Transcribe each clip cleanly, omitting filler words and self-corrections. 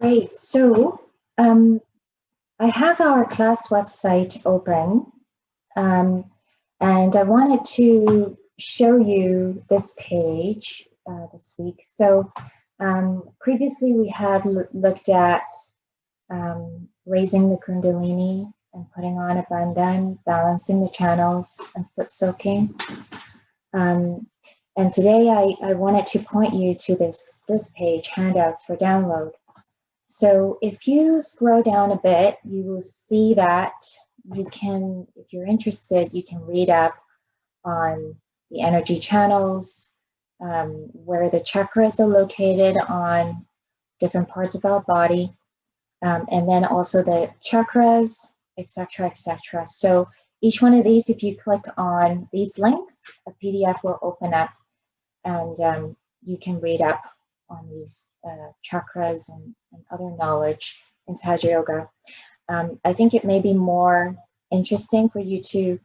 Great. So I have our class website open, um, and I wanted to show you this page this week. So previously we had looked at raising the Kundalini and putting on a bandhan, balancing the channels, and foot soaking. Um, and today I wanted to point you to this page, handouts for download. So if you scroll down a bit, you will see that you can, if you're interested, you can read up on the energy channels, where the chakras are located on different parts of our body, and then also the chakras, etc., etc. So each one of these, if you click on these links, a PDF will open up, and you can read up on these chakras and other knowledge in Sahaja Yoga. I think it may be more interesting for you to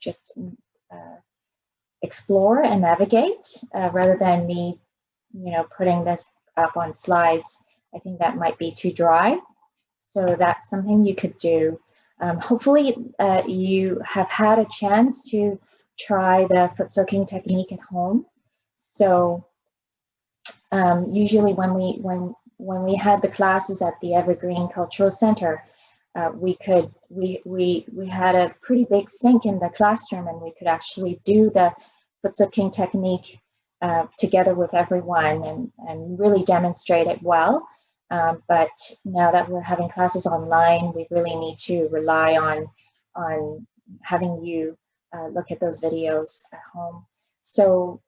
just explore and navigate rather than me, putting this up on slides. I think that might be too dry. So that's something you could do. Hopefully you have had a chance to try the foot soaking technique at home. So usually when we had the classes at the Evergreen Cultural Center, we had a pretty big sink in the classroom, and we could actually do the foot soaking technique together with everyone and really demonstrate it well. But now that we're having classes online, we really need to rely on having you look at those videos at home. So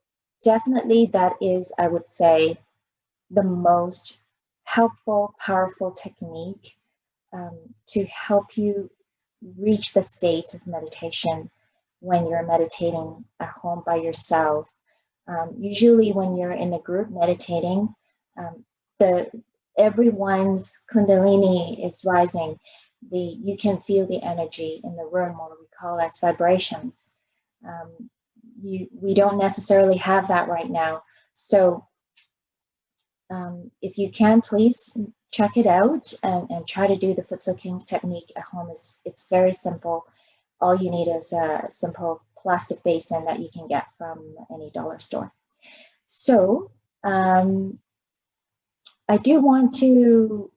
definitely that is, I would say, the most helpful, powerful technique to help you reach the state of meditation when you're meditating at home by yourself. Usually when you're in a group meditating, the everyone's kundalini is rising. You can feel the energy in the room, or we call as vibrations. We don't necessarily have that right now. So if you can, please check it out and try to do the foot soaking technique at home. It's very simple. All you need is a simple plastic basin that you can get from any dollar store. So I do want to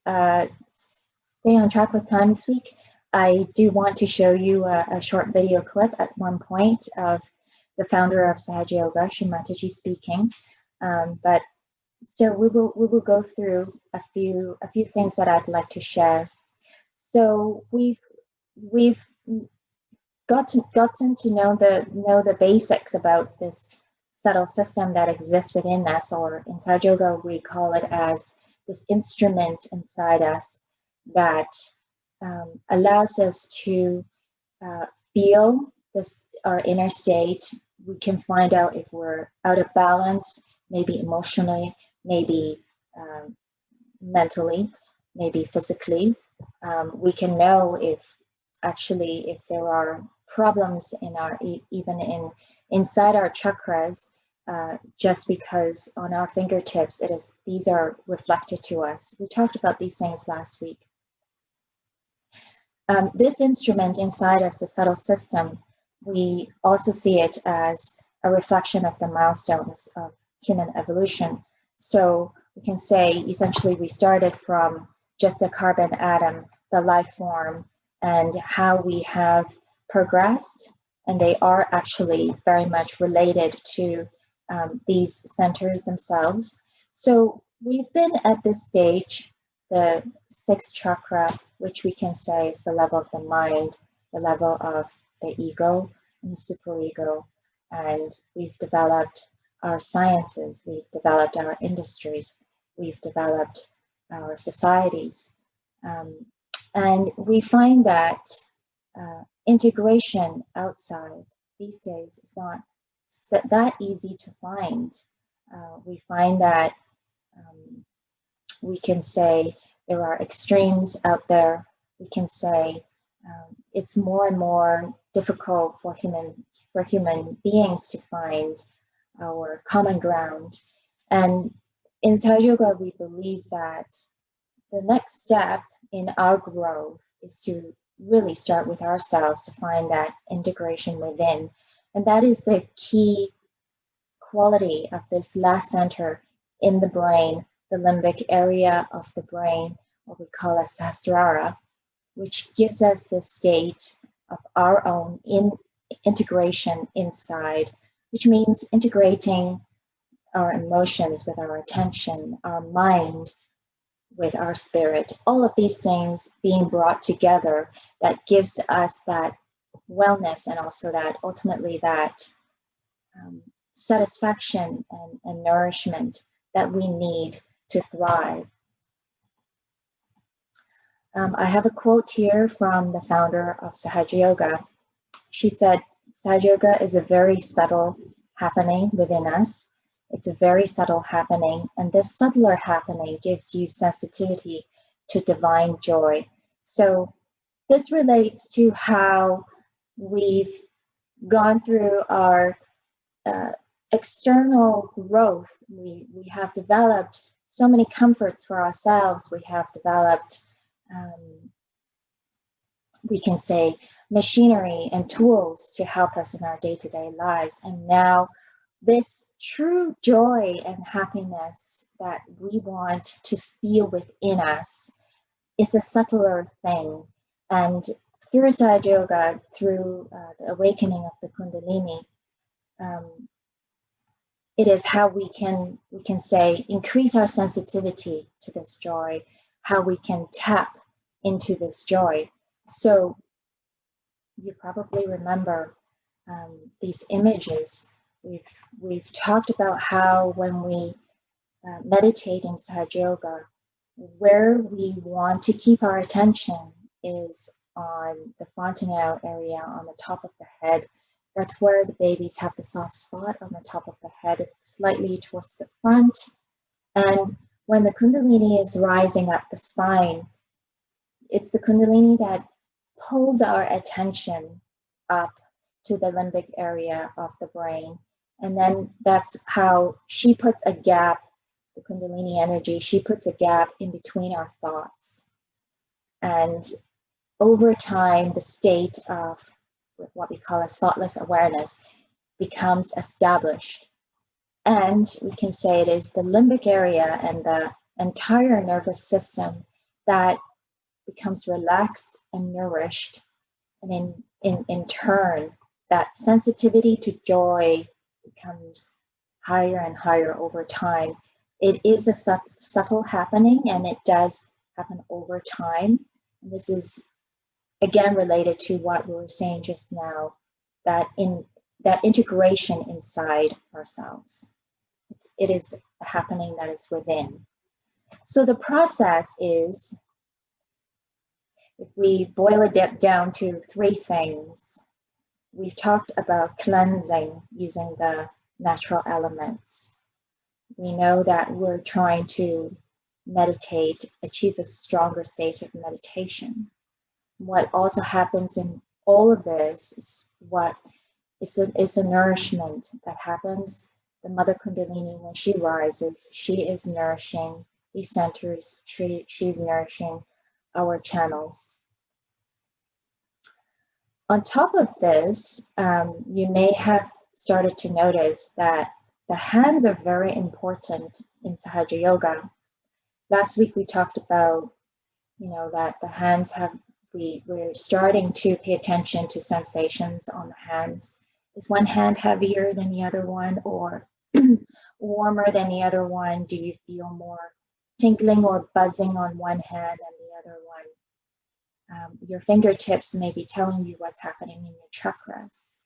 stay on track with time this week. I do want to show you a short video clip at one point of the founder of Sahaja Yoga, Sri Mataji, speaking. But so we will go through a few things that I'd like to share. So we've gotten to know the basics about this subtle system that exists within us, or in Sahaja Yoga we call it as this instrument inside us that allows us to feel our inner state. We can find out if we're out of balance, maybe emotionally, maybe mentally, maybe physically. We can know if there are problems in even inside our chakras, just because on our fingertips these are reflected to us. We talked about these things last week. This instrument inside us, the subtle system, we also see it as a reflection of the milestones of human evolution. So we can say essentially we started from just a carbon atom, the life form, and how we have progressed, and they are actually very much related to these centers themselves. So we've been at this stage, the sixth chakra, which we can say is the level of the mind, the level of the ego and the superego. And we've developed our sciences, we've developed our industries, we've developed our societies. And we find that integration outside these days is not that easy to find. We find that we can say there are extremes out there. We can say it's more and more difficult for human beings to find our common ground. And In Sahaja Yoga, we believe that the next step in our growth is to really start with ourselves to find that integration within. And that is the key quality of this last center in the brain, the limbic area of the brain, what we call a Sahasrara, which gives us the state of our own integration inside, which means integrating our emotions with our attention, our mind with our spirit, all of these things being brought together that gives us that wellness and also that ultimately that satisfaction and nourishment that we need to thrive. I have a quote here from the founder of Sahaja Yoga. She said, Sahaja Yoga is a very subtle happening within us. It's a very subtle happening, and this subtler happening gives you sensitivity to divine joy. So this relates to how we've gone through our external growth. We have developed so many comforts for ourselves. We have developed, we can say, machinery and tools to help us in our day-to-day lives. And now this true joy and happiness that we want to feel within us is a subtler thing. And through Sahaja Yoga, through the awakening of the Kundalini, it is how we can say increase our sensitivity to this joy, how we can tap into this joy. So you probably remember these images. We've talked about how when we meditate in Sahaja Yoga, where we want to keep our attention is on the fontanelle area on the top of the head. That's where the babies have the soft spot on the top of the head. It's slightly towards the front. And when the Kundalini is rising up the spine, it's the Kundalini that pulls our attention up to the limbic area of the brain. And then that's how she puts a gap, the Kundalini energy, she puts a gap in between our thoughts. And over time, the state of what we call as thoughtless awareness becomes established. And we can say it is the limbic area and the entire nervous system that becomes relaxed and nourished. And in turn, that sensitivity to joy becomes higher and higher over time. It is a subtle happening, and it does happen over time. And this is again related to what we were saying just now, that integration inside ourselves. It is a happening that is within. So the process is, if we boil it down to three things, we've talked about cleansing using the natural elements. We know that we're trying to meditate, achieve a stronger state of meditation. What also happens in all of this is a nourishment that happens. The Mother Kundalini, when she rises, she is nourishing these centers, she's nourishing our channels. On top of this, you may have started to notice that the hands are very important in Sahaja Yoga. Last week we talked about, that the hands we're starting to pay attention to sensations on the hands. Is one hand heavier than the other one, or warmer than the other one? Do you feel more tingling or buzzing on one hand than the other one? Your fingertips may be telling you what's happening in your chakras.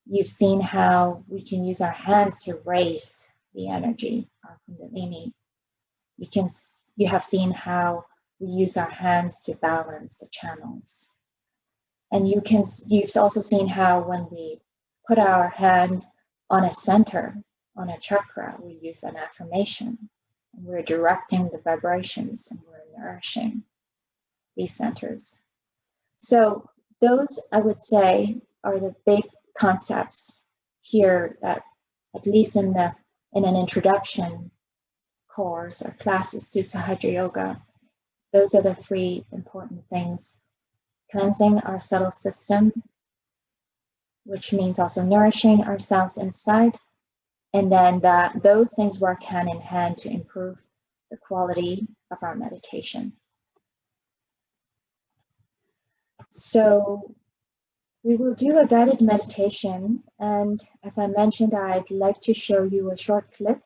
You've seen how we can use our hands to raise the energy, our Kundalini. You have seen how we use our hands to balance the channels. And you've also seen how when we put our hand on a center, on a chakra, we use an affirmation. And we're directing the vibrations and we're nourishing these centers. So those, I would say, are the big concepts here that, at least in an introduction, course or classes to Sahajra Yoga, those are the three important things. Cleansing our subtle system, which means also nourishing ourselves inside. And then those things work hand in hand to improve the quality of our meditation. So we will do a guided meditation. And as I mentioned, I'd like to show you a short clip,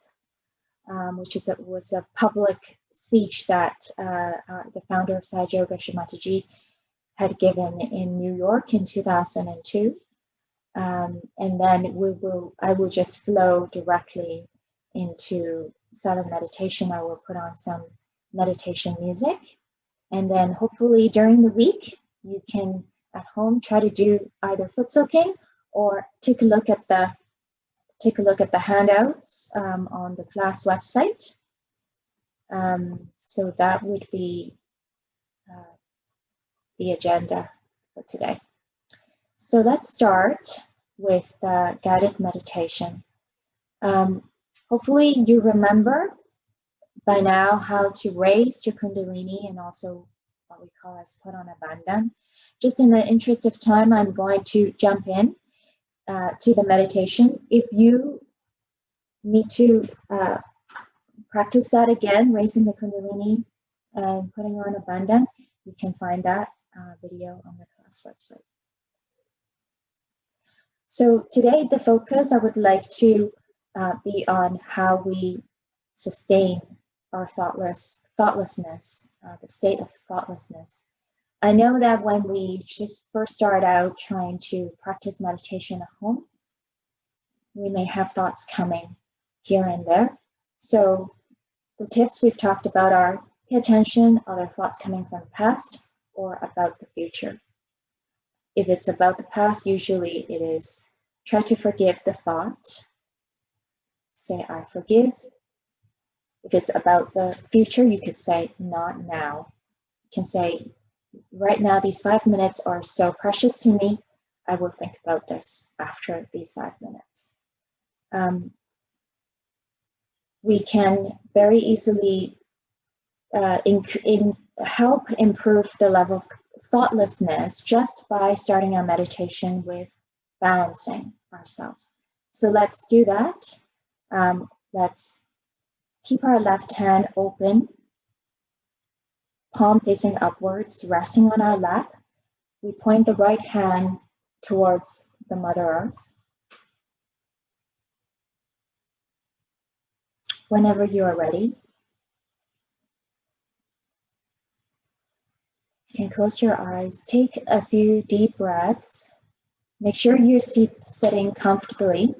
which was a public speech that the founder of Sahaj Yoga, Shri Mataji, had given in New York in 2002. And then I will just flow directly into silent meditation. I will put on some meditation music, and then hopefully during the week you can at home try to do either foot soaking or take a look at the handouts on the class website. So that would be the agenda for today. So let's start with the guided meditation. Hopefully you remember by now how to raise your Kundalini and also what we call as put on a bandhan. Just in the interest of time, I'm going to jump in to the meditation. If you need to practice that again, raising the Kundalini and putting on a bandhan, you can find that video on the class website. So today, the focus I would like to be on how we sustain our thoughtlessness, the state of thoughtlessness. I know that when we just first start out trying to practice meditation at home, we may have thoughts coming here and there. So the tips we've talked about are pay attention, are there thoughts coming from the past or about the future? If it's about the past, usually it is try to forgive the thought. Say, I forgive. If it's about the future, you could say, not now. You can say, right now, these 5 minutes are so precious to me. I will think about this after these 5 minutes. We can very easily help improve the level of thoughtlessness just by starting our meditation with balancing ourselves. So let's do that. Let's keep our left hand open, palm facing upwards, resting on our lap. We point the right hand towards the Mother Earth. Whenever you are ready, you can close your eyes, take a few deep breaths. Make sure you're sitting comfortably.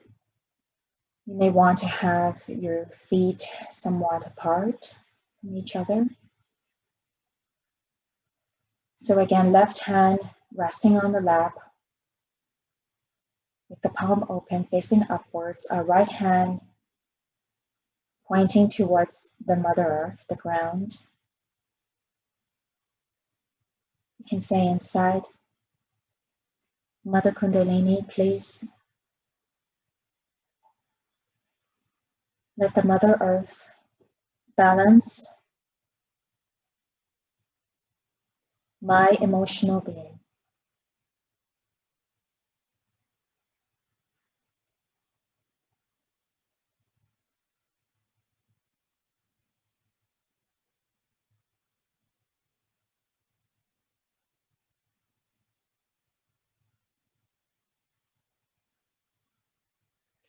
You may want to have your feet somewhat apart from each other. So again, left hand resting on the lap, with the palm open, facing upwards, our right hand pointing towards the Mother Earth, the ground. You can say inside, Mother Kundalini, please let the Mother Earth balance my emotional being.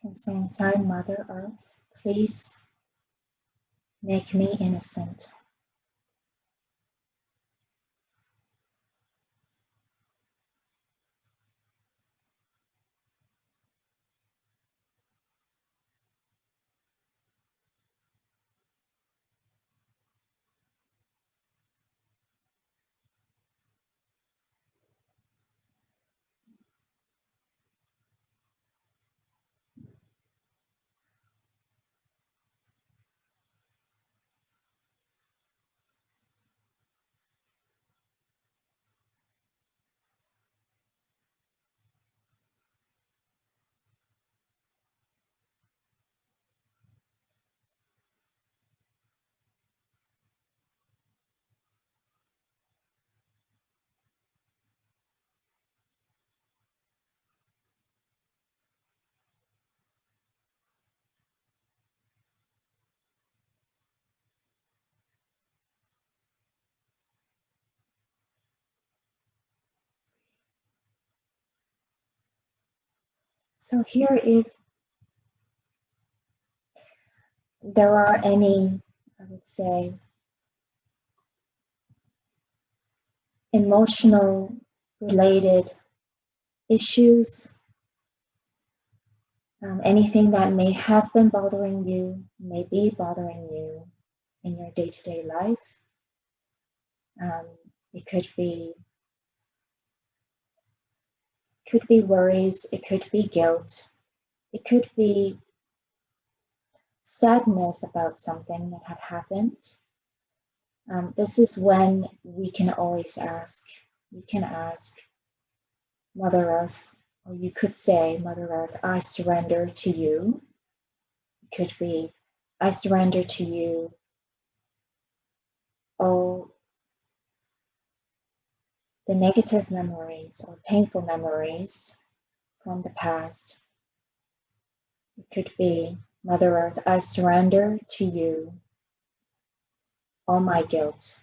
You can say inside, Mother Earth, please make me innocent. So here, if there are any, I would say, emotional related issues, anything that may have been bothering you, may be bothering you in your day-to-day life. It could be worries, it could be guilt, it could be sadness about something that had happened. This is when we can always ask, we can ask Mother Earth, or you could say, Mother Earth, I surrender to you. It could be, I surrender to you all the negative memories or painful memories from the past. It could be, Mother Earth, I surrender to you all my guilt.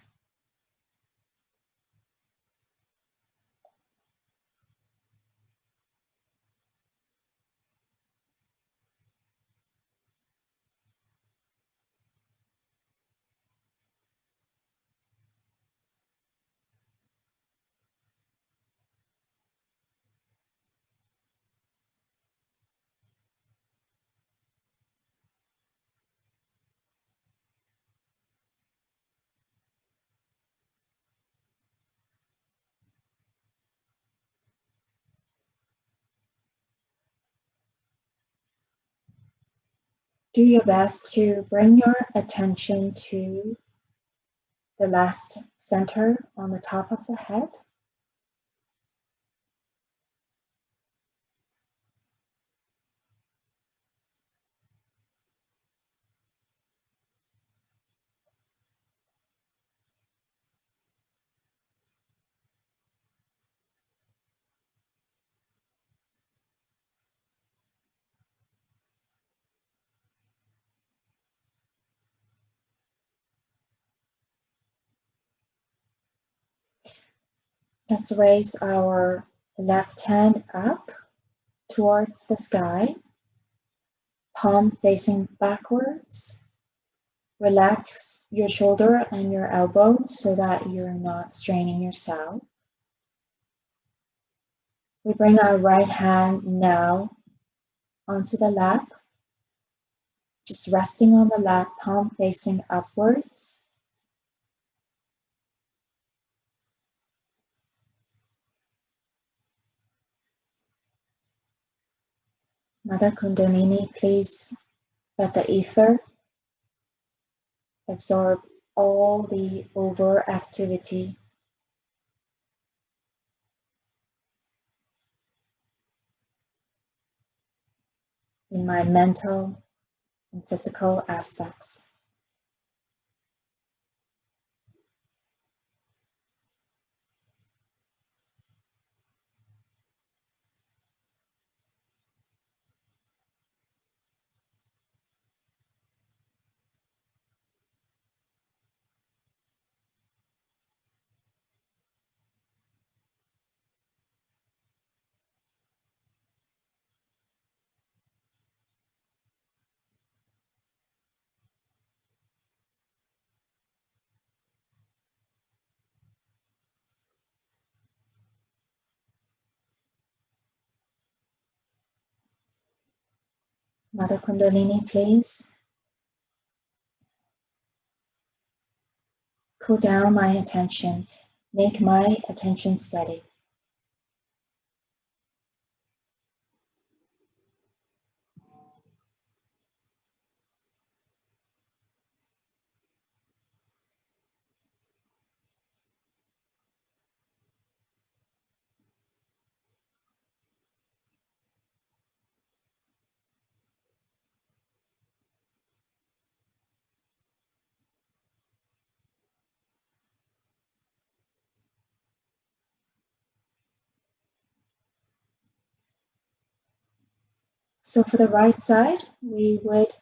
Do your best to bring your attention to the last center on the top of the head. Let's raise our left hand up towards the sky, palm facing backwards. Relax your shoulder and your elbow so that you're not straining yourself. We bring our right hand now onto the lap, just resting on the lap, palm facing upwards. Mother Kundalini, please let the ether absorb all the overactivity in my mental and physical aspects. Mother Kundalini, please cool down my attention, make my attention steady. So for the right side, we would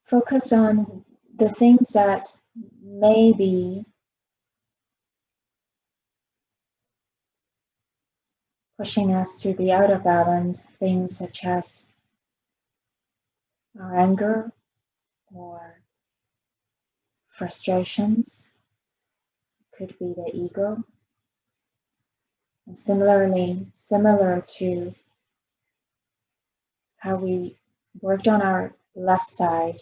focus on the things that may be pushing us to be out of balance, things such as our anger or frustrations, could be the ego. And similarly, similar to how we worked on our left side,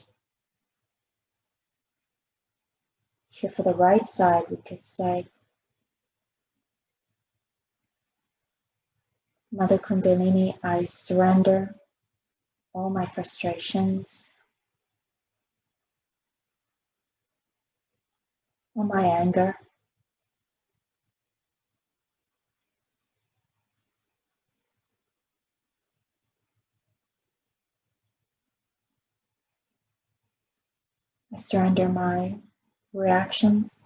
here for the right side, we could say, Mother Kundalini, I surrender all my frustrations, all my anger. I surrender my reactions.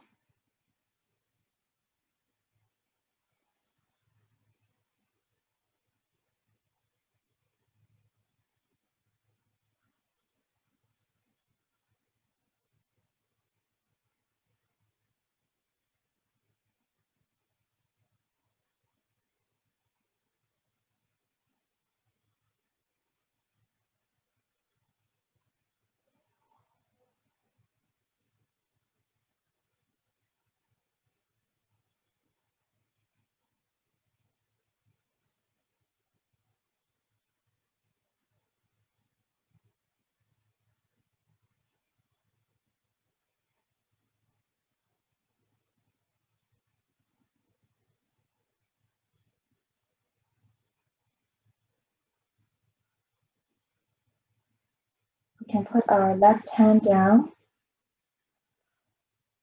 We can put our left hand down,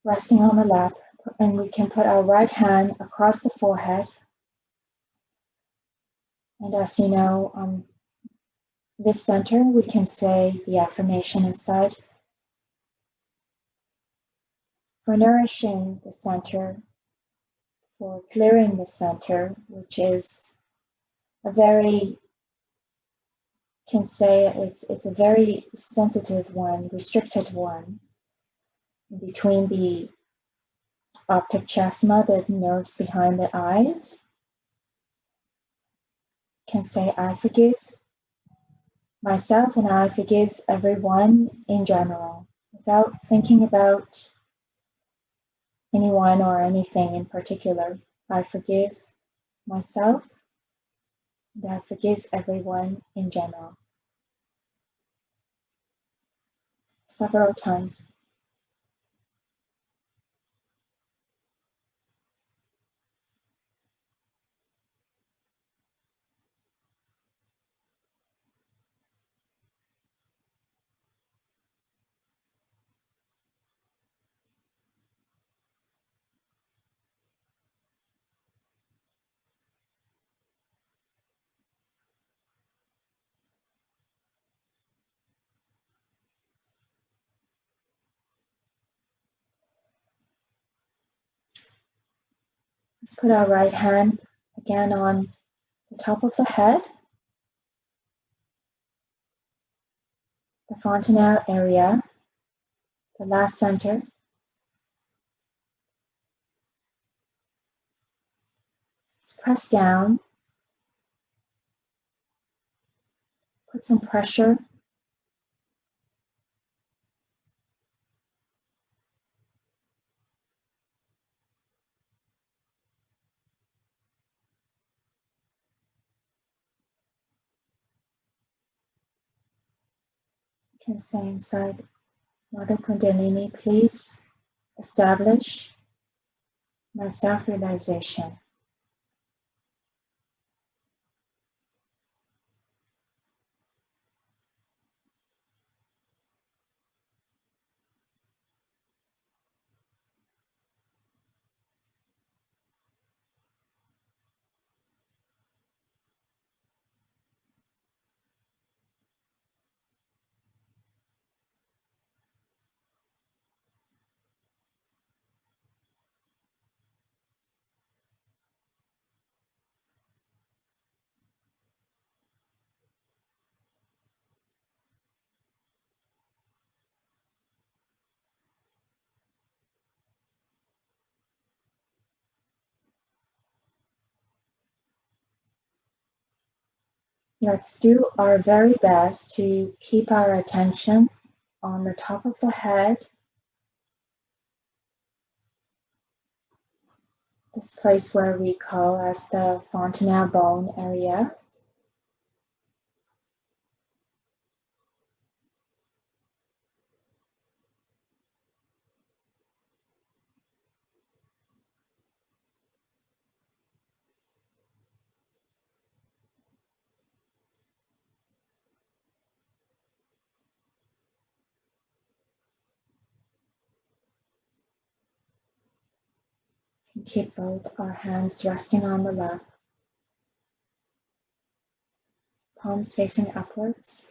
resting on the lap, and we can put our right hand across the forehead. And as you know, this center, we can say the affirmation inside for nourishing the center, for clearing the center, which is a very, can say it's a very sensitive one, restricted one, between the optic chiasma, the nerves behind the eyes. Can say, I forgive myself and I forgive everyone in general, without thinking about anyone or anything in particular. I forgive myself and I forgive everyone in general. Several times. Let's put our right hand again on the top of the head, the fontanelle area, the last center. Let's press down, put some pressure. You can say inside, Mother Kundalini, please establish my self-realization. Let's do our very best to keep our attention on the top of the head, this place where we call as the fontanelle bone area. And keep both our hands resting on the lap, palms facing upwards.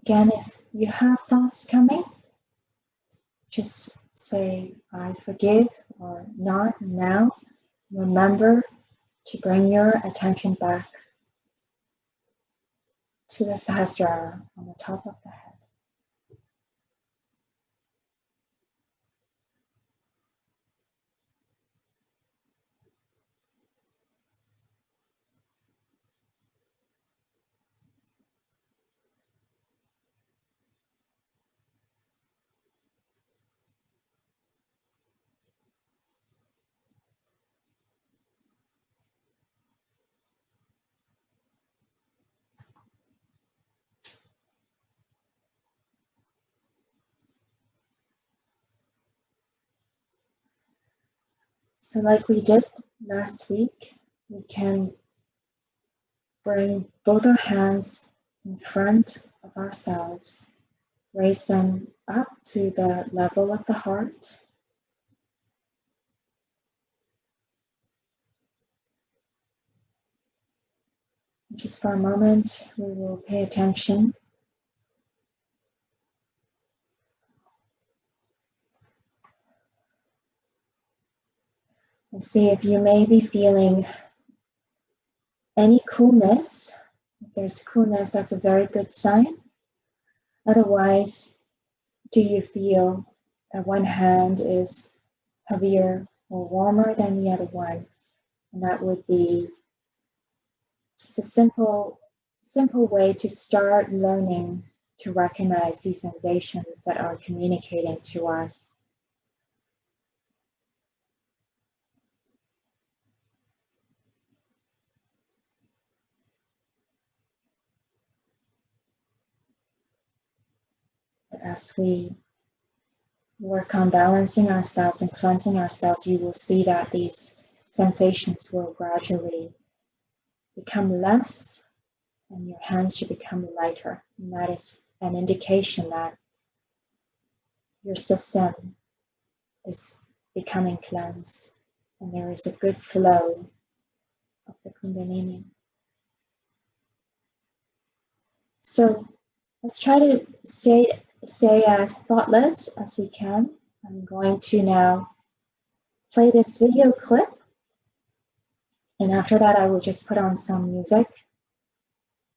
Again, if you have thoughts coming, just say, I forgive or not now. Remember to bring your attention back to the Sahasrara on the top of the head. So like we did last week, we can bring both our hands in front of ourselves, raise them up to the level of the heart. Just for a moment, we will pay attention and see if you may be feeling any coolness. If there's coolness, that's a very good sign. Otherwise, do you feel that one hand is heavier or warmer than the other one? And that would be just a simple way to start learning to recognize these sensations that are communicating to us. As we work on balancing ourselves and cleansing ourselves, you will see that these sensations will gradually become less and your hands should become lighter. And that is an indication that your system is becoming cleansed and there is a good flow of the Kundalini. So let's try to stay as thoughtless as we can. I'm going to now play this video clip, and after that I will just put on some music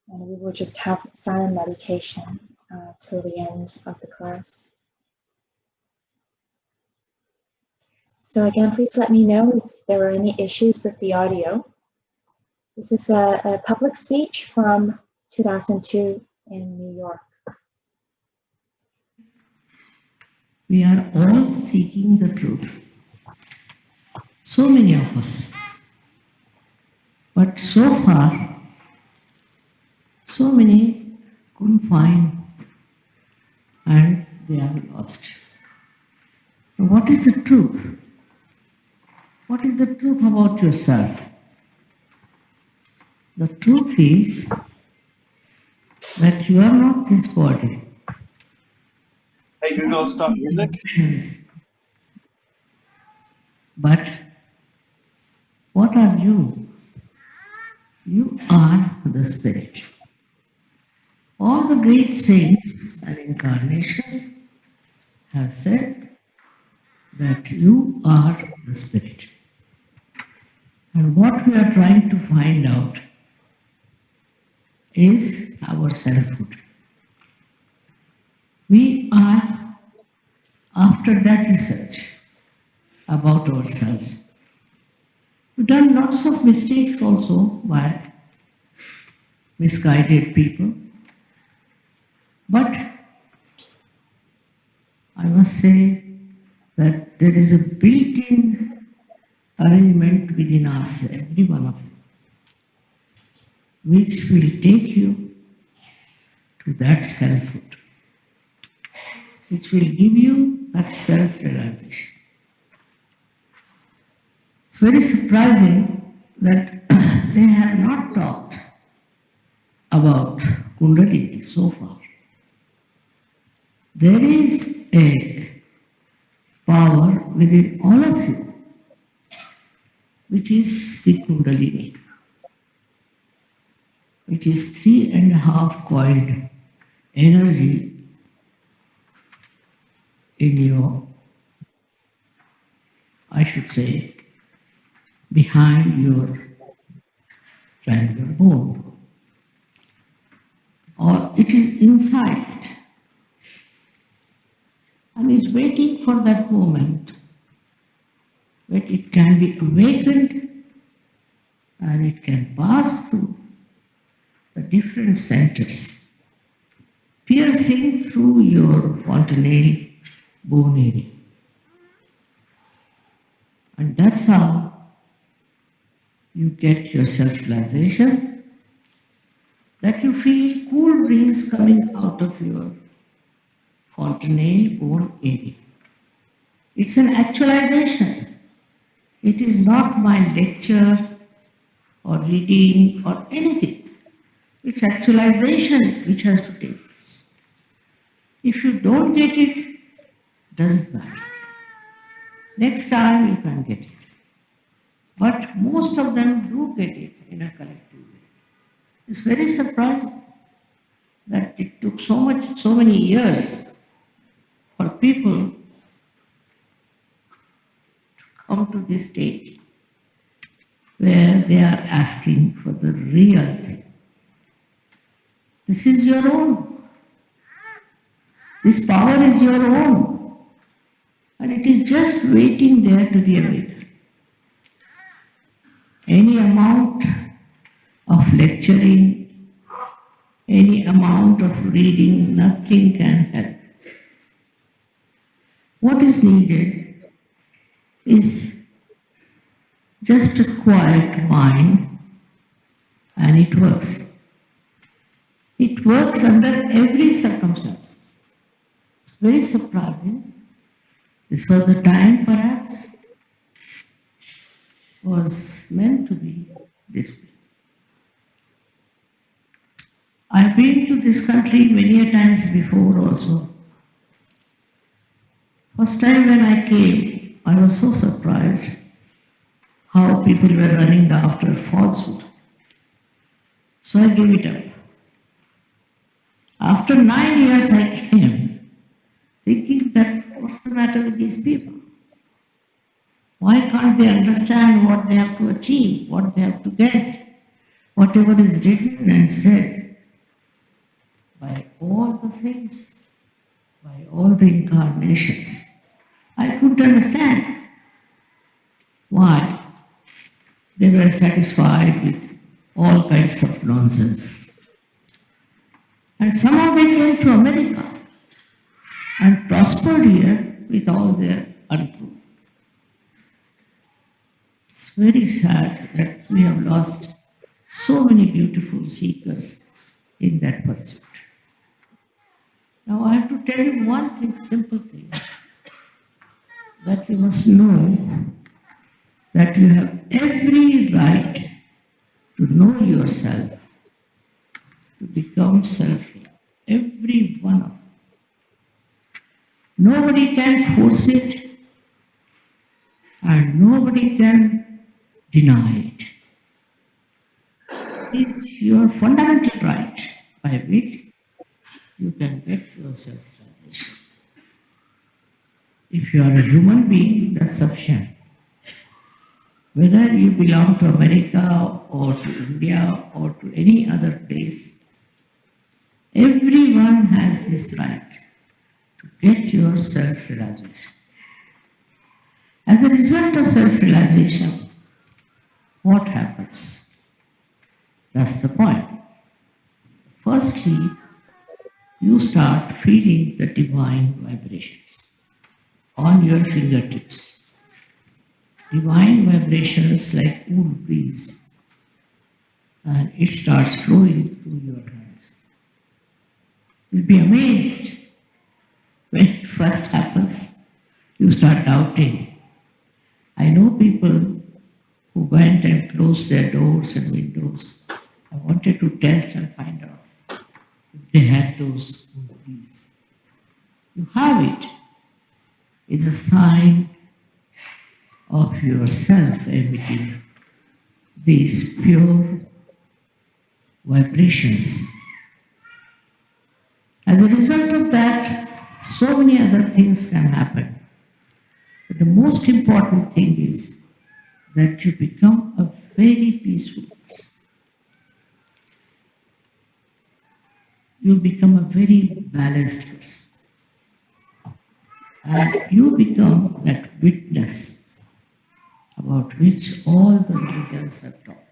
and we will just have silent meditation till the end of the class. So again, please let me know if there are any issues with the audio. This is a public speech from 2002 in New York. We are all seeking the truth. So many of us. But so far, so many couldn't find and they are lost. What is the truth? What is the truth about yourself? The truth is that you are not this body. Hey Google, stop music. But what are you? You are the spirit. All the great saints and incarnations have said that you are the spirit. And what we are trying to find out is our selfhood. We are after that research about ourselves. We've done lots of mistakes also by misguided people. But I must say that there is a built-in arrangement within us, every one of you, which will take you to that selfhood, which will give you that self-realization. It's very surprising that they have not talked about Kundalini so far. There is a power within all of you, which is the Kundalini, which is 3.5 coiled energy in your, I should say, behind your triangular bone, or it is inside it, and is waiting for that moment when it can be awakened and it can pass through the different centers, piercing through your fontanelle bone area. And that's how you get your self-realization, that you feel cool breeze coming out of your fontanelle bone area. It's an actualization. It is not my lecture or reading or anything. It's actualization which has to take place. If you don't get it, doesn't matter. Next time you can get it. But most of them do get it in a collective way. It's very surprising that it took so many years for people to come to this state where they are asking for the real thing. This is your own. This power is your own. And it is just waiting there to be awakened. Any amount of lecturing, any amount of reading, nothing can help. What is needed is just a quiet mind, and it works. It works under every circumstance. It's very surprising. This was the time perhaps was meant to be this way. I've been to this country many a times before also. First time when I came, I was so surprised how people were running after falsehood. So I gave it up. After 9 years I came, thinking that what's the matter with these people? Why can't they understand what they have to achieve, what they have to get, whatever is written and said by all the saints, by all the incarnations? I couldn't understand why they were satisfied with all kinds of nonsense. And somehow they came to America and prospered here with all their untruth. It's very sad that we have lost so many beautiful seekers in that pursuit. Now I have to tell you one thing, simple thing, that you must know that you have every right to know yourself to become self-love. Every one of them. Nobody can force it and nobody can deny it. It's your fundamental right by which you can get your self-realization. If you are a human being, that's sufficient. Whether you belong to America or to India or to any other place, everyone has this right to get your self-realization. As a result of self-realization, what happens? That's the point. Firstly, you start feeling the divine vibrations on your fingertips. Divine vibrations like cool breeze, and it starts flowing through your hands. You'll be amazed when it first happens. You start doubting. I know people who went and closed their doors and windows. I wanted to test and find out if they had those cool breeze. You have it. It's a sign of yourself emitting these pure vibrations. As a result of that, so many other things can happen. But the most important thing is that you become a very peaceful person. You become a very balanced person. And you become that witness about which all the religions have talked.